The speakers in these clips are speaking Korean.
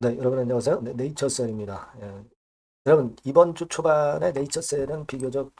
네, 여러분 안녕하세요. 네, 네이처셀입니다. 여러분 이번 주 초반에 네이처셀은 비교적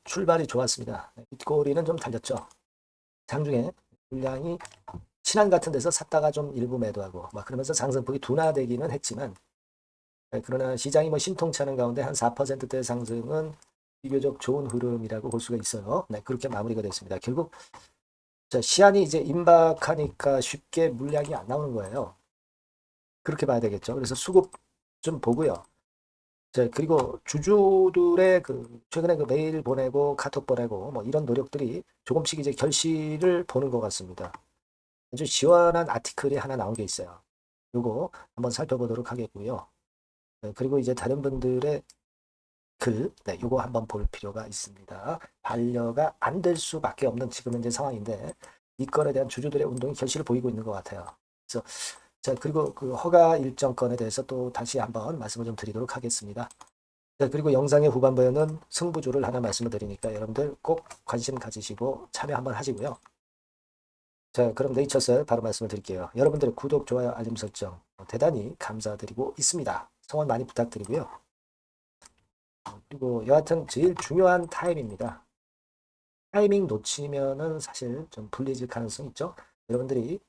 출발이 좋았습니다. bitcoin은 좀 달렸죠. 장중에 물량이 신한 같은 데서 샀다가 좀 일부 매도하고 막 그러면서 상승폭이 둔화되기는 했지만 그러나 시장이 뭐 심통치 않은 가운데 한 4%대 상승은 비교적 좋은 흐름이라고 볼 수가 있어요. 네, 그렇게 마무리가 됐습니다. 결국 시한이 이제 임박하니까 쉽게 물량이 안 나오는 거예요. 그렇게 봐야 되겠죠. 그래서 수급 좀 보고요. 그리고 주주들의 최근에 메일 보내고 카톡 보내고 뭐 이런 노력들이 조금씩 이제 결실을 보는 것 같습니다. 아주 시원한 아티클이 하나 나온 게 있어요. 요거 한번 살펴보도록 하겠고요. 그리고 이제 다른 분들의 글, 네, 요거 한번 볼 필요가 있습니다. 반려가 안 될 수밖에 없는 지금 현재 상황인데 이 건에 대한 주주들의 운동이 결실을 보이고 있는 것 같아요. 그래서 그리고 그 허가 일정 건에 대해서 또 다시 한번 말씀을 좀 드리도록 하겠습니다. 자, 그리고 영상의 후반부에는 승부조를 하나 말씀을 드리니까 여러분들 꼭 관심 가지시고 참여 한번 하시고요. 자, 그럼 네이처스 바로 말씀을 드릴게요. 여러분들의 구독, 좋아요, 알림 설정 대단히 감사드리고 있습니다. 성원 많이 부탁드리고요. 그리고 여하튼 제일 중요한 타임입니다. 타이밍 놓치면은 사실 좀 불리해질 가능성이 있죠. 여러분들이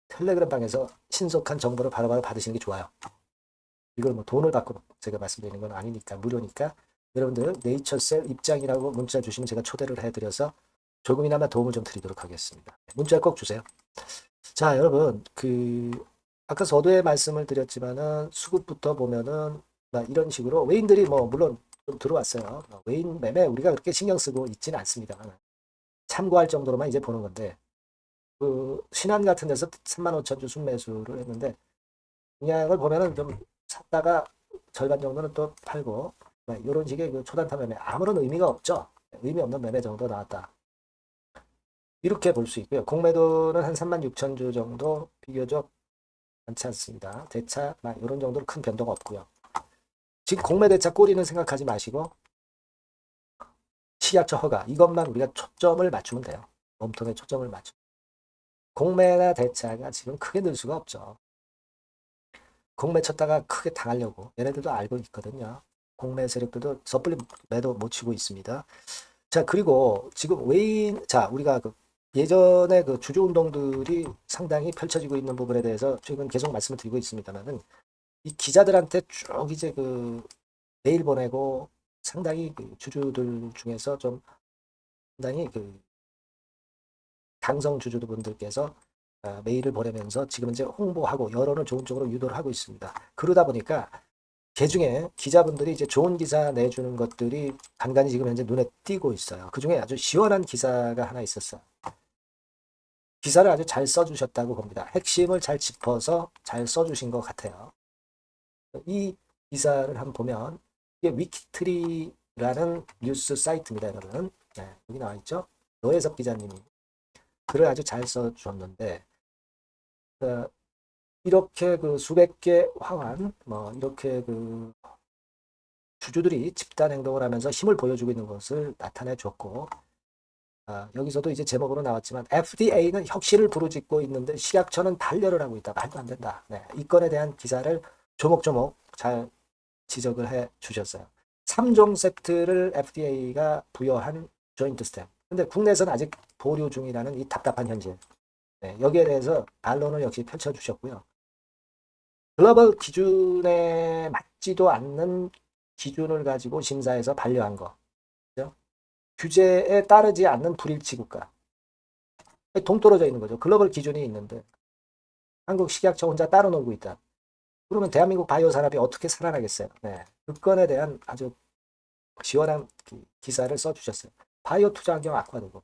텔레그램 방에서 신속한 정보를 바로바로 받으시는 게 좋아요. 이걸 뭐 돈을 받고 제가 말씀드리는 건 아니니까 무료니까 여러분들 네이처셀 입장이라고 문자 주시면 제가 초대를 해드려서 조금이나마 도움을 좀 드리도록 하겠습니다. 문자 꼭 주세요. 자, 여러분 아까 서두에 말씀을 드렸지만은 수급부터 보면은 이런 식으로 외인들이 뭐 물론 좀 들어왔어요. 외인 매매 우리가 그렇게 신경 쓰고 있지는 않습니다만 참고할 정도로만 이제 보는 건데 신한 같은 데서 35,000주 순매수를 했는데 공약을 보면은 좀 샀다가 절반 정도는 또 팔고 이런 식의 초단타 매매 아무런 의미가 없죠. 의미 없는 매매 정도 나왔다. 이렇게 볼 수 있고요. 공매도는 한 36,000주 정도 비교적 많지 않습니다. 대차 이런 정도로 큰 변동가 없고요. 지금 공매 대차 꼬리는 생각하지 마시고 식약처 허가 이것만 우리가 초점을 맞추면 돼요. 몸통에 초점을 맞추. 공매나 대차가 지금 크게 늘 수가 없죠. 공매 쳤다가 크게 당하려고 얘네들도 알고 있거든요. 공매 세력들도 섣불리 매도 못 치고 있습니다. 자, 그리고 지금 우리가 예전에 주주 운동들이 상당히 펼쳐지고 있는 부분에 대해서 최근 계속 말씀을 드리고 있습니다만은 이 기자들한테 쭉 이제 메일 보내고 상당히 주주들 중에서 좀 상당히 강성 주주분들께서 메일을 보내면서 지금 이제 홍보하고 여론을 좋은 쪽으로 유도를 하고 있습니다. 그러다 보니까 개중에 기자분들이 이제 좋은 기사 내주는 것들이 간간히 지금 현재 눈에 띄고 있어요. 그 중에 아주 시원한 기사가 하나 있었어요. 기사를 아주 잘 써주셨다고 봅니다. 핵심을 잘 짚어서 잘 써주신 것 같아요. 이 기사를 한번 보면 이게 위키트리라는 뉴스 사이트입니다, 여러분. 네, 여기 나와 있죠. 노혜섭 기자님이 글을 아주 잘 써주셨는데 어, 이렇게 수백 개 화환 뭐 이렇게 주주들이 집단 행동을 하면서 힘을 보여주고 있는 것을 나타내 줬고 여기서도 이제 제목으로 나왔지만 FDA는 혁신을 부르짖고 있는데 식약처는 반려를 하고 있다. 말도 안 된다. 네, 이 건에 대한 기사를 조목조목 잘 지적을 해 주셨어요. 3종 세트를 FDA가 부여한 조인트 스텝. 근데 국내에서는 아직 보류 중이라는 이 답답한 현실. 네, 여기에 대해서 반론을 역시 펼쳐주셨고요. 글로벌 기준에 맞지도 않는 기준을 가지고 심사해서 반려한 거. 그죠? 규제에 따르지 않는 불일치 국가. 동떨어져 있는 거죠. 글로벌 기준이 있는데 한국 식약처 혼자 따로 놀고 있다. 그러면 대한민국 바이오 산업이 어떻게 살아나겠어요? 네. 그 건에 대한 아주 시원한 기사를 써주셨어요. 바이오 투자 환경 악화되고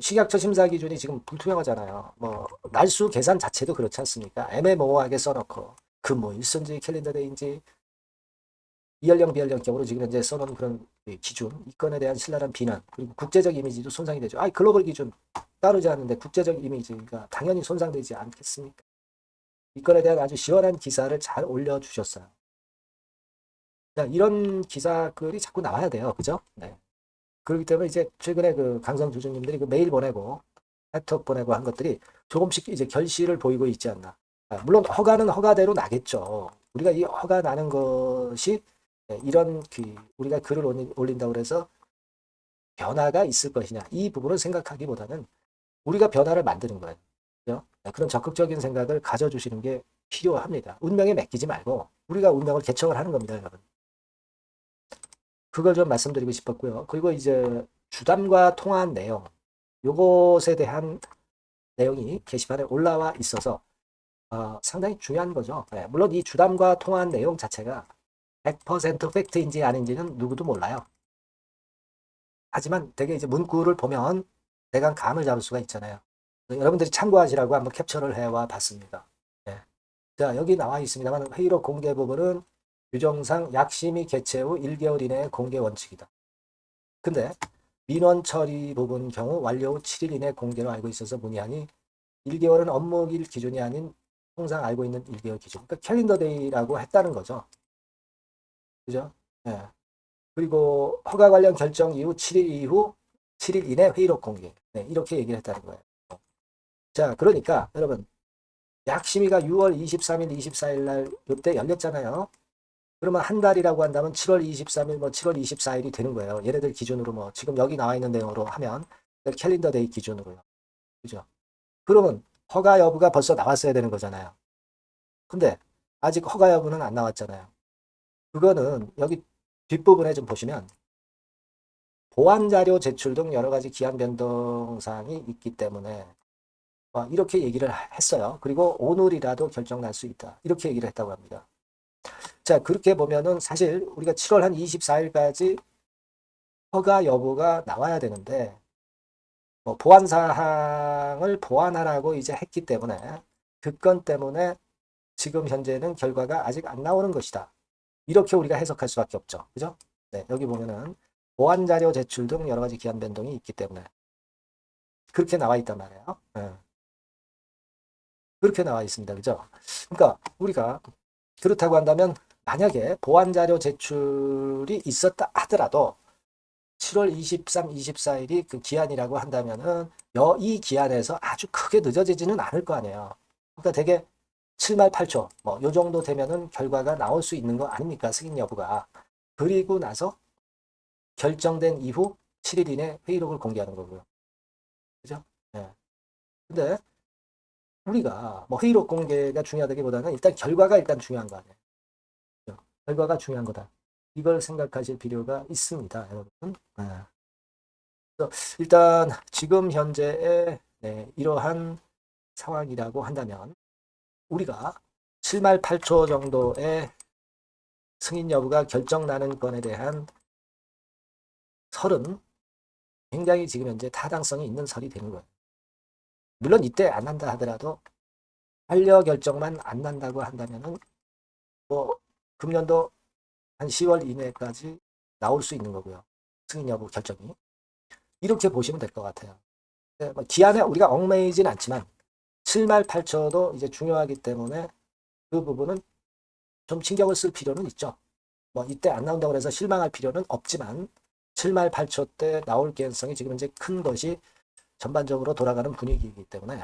식약처 심사 기준이 지금 불투명하잖아요. 뭐 날수 계산 자체도 그렇지 않습니까? 애매모호하게 써놓고 뭐 일선지 캘린더데이인지 이연령 비연령격으로 지금 현재 써놓은 그런 기준 이 건에 대한 신랄한 비난 그리고 국제적 이미지도 손상이 되죠. 글로벌 기준 따르지 않는데 국제적 이미지가 당연히 손상되지 않겠습니까? 이 건에 대한 아주 시원한 기사를 잘 올려주셨어요. 자, 이런 기사글이 자꾸 나와야 돼요. 그죠? 네. 그렇기 때문에 이제 최근에 강성 주주님들이 메일 보내고 카톡 보내고 한 것들이 조금씩 이제 결실을 보이고 있지 않나. 물론 허가는 허가대로 나겠죠. 우리가 이 허가 나는 것이 이런 우리가 글을 올린다고 그래서 변화가 있을 것이냐 이 부분을 생각하기보다는 우리가 변화를 만드는 거예요. 그죠? 그런 적극적인 생각을 가져주시는 게 필요합니다. 운명에 맡기지 말고 우리가 운명을 개척을 하는 겁니다, 여러분. 그걸 좀 말씀드리고 싶었고요. 그리고 이제 주담과 통화한 내용, 요것에 대한 내용이 게시판에 올라와 있어서 상당히 중요한 거죠. 네, 물론 이 주담과 통화한 내용 자체가 100% 팩트인지 아닌지는 누구도 몰라요. 하지만 되게 이제 문구를 보면 대강 감을 잡을 수가 있잖아요. 여러분들이 참고하시라고 한번 캡처를 해와 봤습니다. 네. 자, 여기 나와 있습니다만 회의록 공개 부분은 규정상 약심의 개최 후 1개월 이내의 공개 원칙이다. 근데 민원 처리 부분 경우 완료 후 7일 이내 공개로 알고 있어서 문의하니 1개월은 업무일 기준이 아닌 통상 알고 있는 1개월 기준. 그러니까 캘린더 데이라고 했다는 거죠. 그죠? 네. 그리고 허가 관련 결정 이후 7일 이후 7일 이내 회의록 공개. 네, 이렇게 얘기를 했다는 거예요. 자, 그러니까 여러분 약심위가 6월 23일, 24일 날 이때 열렸잖아요. 그러면 한 달이라고 한다면 7월 23일, 뭐 7월 24일이 되는 거예요. 얘네들 기준으로 뭐 지금 여기 나와 있는 내용으로 하면 캘린더 데이 기준으로요. 그죠? 그러면 허가 여부가 벌써 나왔어야 되는 거잖아요. 근데 아직 허가 여부는 안 나왔잖아요. 그거는 여기 뒷부분에 좀 보시면 보완 자료 제출 등 여러 가지 기한 변동 사항이 있기 때문에 이렇게 얘기를 했어요. 그리고 오늘이라도 결정 날 수 있다. 이렇게 얘기를 했다고 합니다. 자, 그렇게 보면은 사실 우리가 7월 한 24일까지 허가 여부가 나와야 되는데 보완 사항을 보완하라고 이제 했기 때문에 그 건 때문에 지금 현재는 결과가 아직 안 나오는 것이다. 이렇게 우리가 해석할 수밖에 없죠. 그죠? 네, 여기 보면은 보완 자료 제출 등 여러 가지 기한 변동이 있기 때문에 그렇게 나와 있단 말이에요. 네. 그렇게 나와 있습니다. 그죠? 그러니까 우리가 그렇다고 한다면 만약에 보완 자료 제출이 있었다 하더라도 7월 23, 24일이 그 기한이라고 한다면은 이 기한에서 아주 크게 늦어지지는 않을 거 아니에요. 그러니까 되게 7말 8초 뭐 요 정도 되면은 결과가 나올 수 있는 거 아닙니까? 승인 여부가. 그리고 나서 결정된 이후 7일 이내 회의록을 공개하는 거고요. 그죠? 네. 근데 우리가 뭐 회의록 공개가 중요하다기보다는 일단 결과가 일단 중요한 거 아니에요. 그죠? 결과가 중요한 거다. 이걸 생각하실 필요가 있습니다, 여러분. 네. 일단 지금 현재의 이러한 상황이라고 한다면 우리가 7말 8초 정도의 승인 여부가 결정나는 건에 대한 설은 굉장히 지금 현재 타당성이 있는 설이 되는 거예요. 물론 이때 안 난다 하더라도 반려 결정만 안 난다고 한다면은 뭐 금년도 한 10월 이내까지 나올 수 있는 거고요. 승인 여부 결정이. 이렇게 보시면 될 것 같아요. 기한에 우리가 얽매이진 않지만 7말 8초도 이제 중요하기 때문에 그 부분은 좀 신경을 쓸 필요는 있죠. 뭐 이때 안 나온다고 해서 실망할 필요는 없지만 7말 8초 때 나올 가능성이 지금 이제 큰 것이 전반적으로 돌아가는 분위기이기 때문에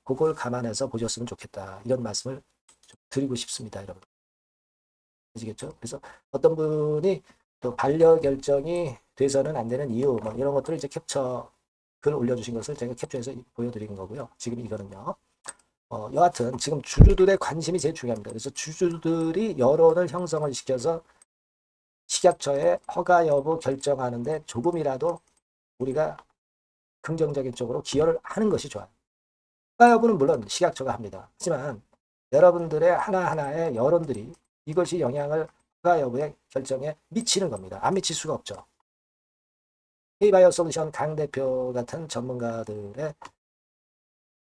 그걸 감안해서 보셨으면 좋겠다. 이런 말씀을 드리고 싶습니다, 여러분. 아시겠죠? 그래서 어떤 분이 또 반려 결정이 돼서는 안 되는 이유 뭐 이런 것들을 이제 캡처 글 올려주신 것을 제가 캡처해서 보여드린 거고요. 지금 이거는요. 여하튼 지금 주주들의 관심이 제일 중요합니다. 그래서 주주들이 여론을 형성을 시켜서 식약처의 허가 여부 결정하는데 조금이라도 우리가 긍정적인 쪽으로 기여를 하는 것이 좋아요. 허가 여부는 물론 식약처가 합니다. 하지만 여러분들의 하나하나의 여론들이 이것이 영향을 허가 여부의 결정에 미치는 겁니다. 안 미칠 수가 없죠. K바이오 솔루션 강 대표 같은 전문가들의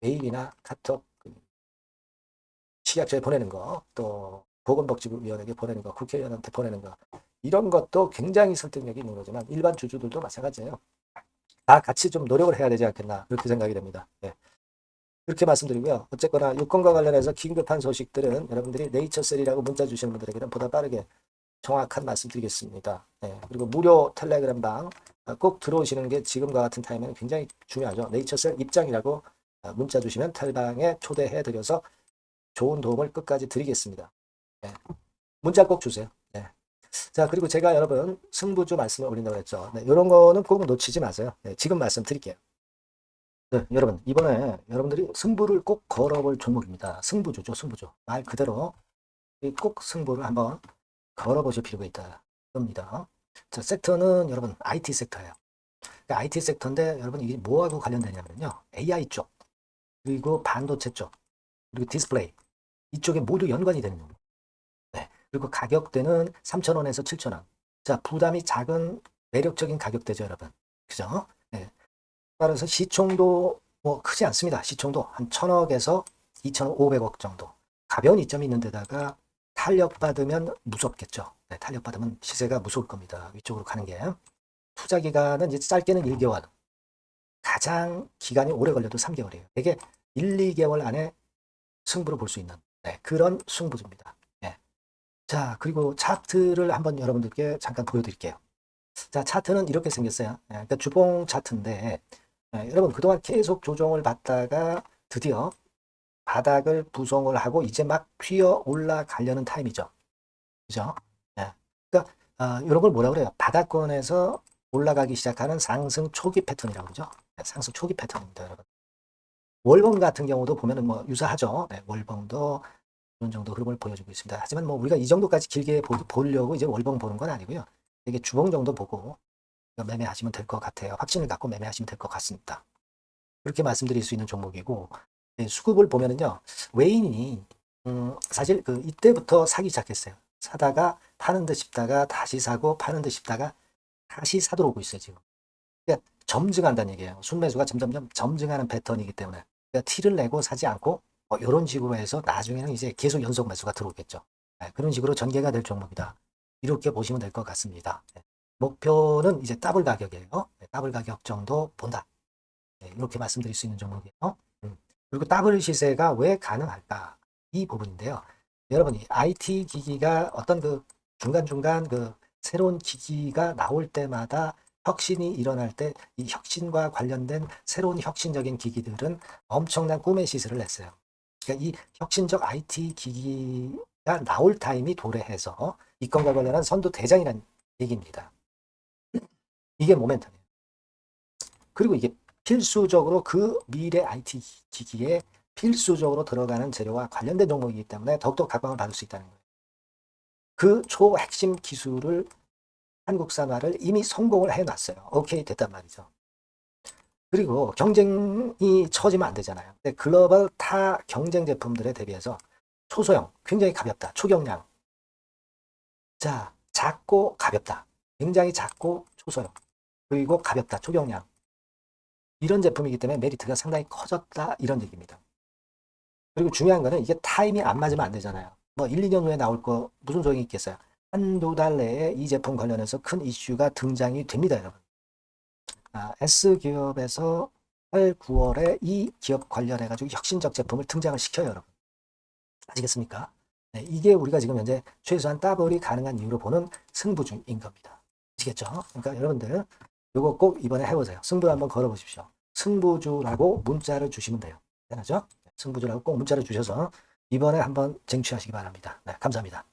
메일이나 카톡 식약처에 보내는 거, 또 보건복지부위원회에 보내는 거, 국회의원한테 보내는 거 이런 것도 굉장히 설득력이 있는 거지만 일반 주주들도 마찬가지예요. 다 같이 좀 노력을 해야 되지 않겠나 그렇게 생각이 됩니다. 네. 그렇게 말씀드리고요. 어쨌거나 유권과 관련해서 긴급한 소식들은 여러분들이 네이처셀이라고 문자 주시는 분들에게는 보다 빠르게 정확한 말씀 드리겠습니다. 네. 그리고 무료 텔레그램 방 꼭 들어오시는 게 지금과 같은 타임에는 굉장히 중요하죠. 네이처셀 입장이라고 문자 주시면 텔방에 초대해 드려서 좋은 도움을 끝까지 드리겠습니다. 네. 문자 꼭 주세요. 네. 자, 그리고 제가 여러분 승부주 말씀을 올린다고 했죠. 네, 이런 거는 꼭 놓치지 마세요. 네, 지금 말씀드릴게요. 네, 여러분 이번에 여러분들이 승부를 꼭 걸어볼 종목입니다. 승부주죠, 승부주. 말 그대로 꼭 승부를 한번 걸어보실 필요가 있다. 겁니다. 자, 섹터는 여러분 IT 섹터예요. 그러니까 IT 섹터인데 여러분 이게 뭐하고 관련되냐면요. AI 쪽, 그리고 반도체 쪽, 그리고 디스플레이 이쪽에 모두 연관이 되는 겁니다. 네. 그리고 가격대는 3,000원에서 7,000원. 자, 부담이 작은 매력적인 가격대죠, 여러분. 그죠? 네. 따라서 시총도 뭐 크지 않습니다. 시총도 한 1,000억에서 2,500억 정도. 가벼운 이점이 있는 데다가 탄력받으면 무섭겠죠. 네, 탄력받으면 시세가 무서울 겁니다. 위쪽으로 가는 게. 투자 기간은 이제 짧게는 1개월. 가장 기간이 오래 걸려도 3개월이에요. 되게 1, 2개월 안에 승부를 볼 수 있는 그런 승부입니다. 네. 자, 그리고 차트를 한번 여러분들께 잠깐 보여드릴게요. 자, 차트는 이렇게 생겼어요. 그러니까 주봉 차트인데 여러분 그동안 계속 조정을 받다가 드디어 바닥을 부송을 하고 이제 막 튀어 올라가려는 타임이죠. 그죠? 네. 그러니까 이런 걸 뭐라 그래요? 바닥권에서 올라가기 시작하는 상승 초기 패턴이라고 그러죠. 네, 상승 초기 패턴입니다, 여러분. 월봉 같은 경우도 보면은 뭐 유사하죠. 네, 월봉도 이런 정도 흐름을 보여주고 있습니다. 하지만 뭐 우리가 이 정도까지 길게 보려고 이제 월봉 보는 건 아니고요. 이게 주봉 정도 보고 매매하시면 될 것 같아요. 확신을 갖고 매매하시면 될 것 같습니다. 그렇게 말씀드릴 수 있는 종목이고 네, 수급을 보면은요. 외인이 사실 그 이때부터 사기 시작했어요. 사다가 파는 듯 싶다가 다시 사고 파는 듯 싶다가 다시 사들어 오고 있어요, 지금. 그러니까 점증한다는 얘기예요. 순매수가 점점점 점증하는 패턴이기 때문에 그러니까 티를 내고 사지 않고 이런 식으로 해서 나중에는 이제 계속 연속 매수가 들어오겠죠. 네, 그런 식으로 전개가 될 종목이다. 이렇게 보시면 될 것 같습니다. 네, 목표는 이제 더블 가격이에요. 네, 더블 가격 정도 본다. 네, 이렇게 말씀드릴 수 있는 종목이에요. 그리고 더블 시세가 왜 가능할까? 이 부분인데요. 여러분이 IT 기기가 어떤 그 중간중간 그 새로운 기기가 나올 때마다 혁신이 일어날 때 이 혁신과 관련된 새로운 혁신적인 기기들은 엄청난 꿈의 시세를 냈어요. 그러니까 이 혁신적 IT 기기가 나올 타임이 도래해서 이 건과 관련한 선도 대장이라는 얘기입니다. 이게 모멘텀이에요. 그리고 이게 필수적으로 그 미래 IT 기기에 필수적으로 들어가는 재료와 관련된 종목이기 때문에 더욱더 각광을 받을 수 있다는 거예요. 그 초핵심 기술을 한국산화를 이미 성공을 해놨어요. 오케이 됐단 말이죠. 그리고 경쟁이 처지면 안 되잖아요. 근데 글로벌 타 경쟁 제품들에 대비해서 초소형, 굉장히 가볍다. 초경량. 자, 작고 가볍다. 굉장히 작고 초소형. 그리고 가볍다. 초경량. 이런 제품이기 때문에 메리트가 상당히 커졌다. 이런 얘기입니다. 그리고 중요한 거는 이게 타임이 안 맞으면 안 되잖아요. 뭐 1, 2년 후에 나올 거 무슨 소용이 있겠어요. 한두 달 내에 이 제품 관련해서 큰 이슈가 등장이 됩니다, 여러분. S기업에서 8, 9월에 이 기업 관련해가지고 혁신적 제품을 등장을 시켜요, 여러분. 아시겠습니까? 네, 이게 우리가 지금 현재 최소한 더블이 가능한 이유로 보는 승부주인 겁니다. 아시겠죠? 그러니까 여러분들 요거 꼭 이번에 해보세요. 승부를 한번 걸어보십시오. 승부주라고 문자를 주시면 돼요. 되나죠? 승부주라고 꼭 문자를 주셔서 이번에 한번 쟁취하시기 바랍니다. 네, 감사합니다.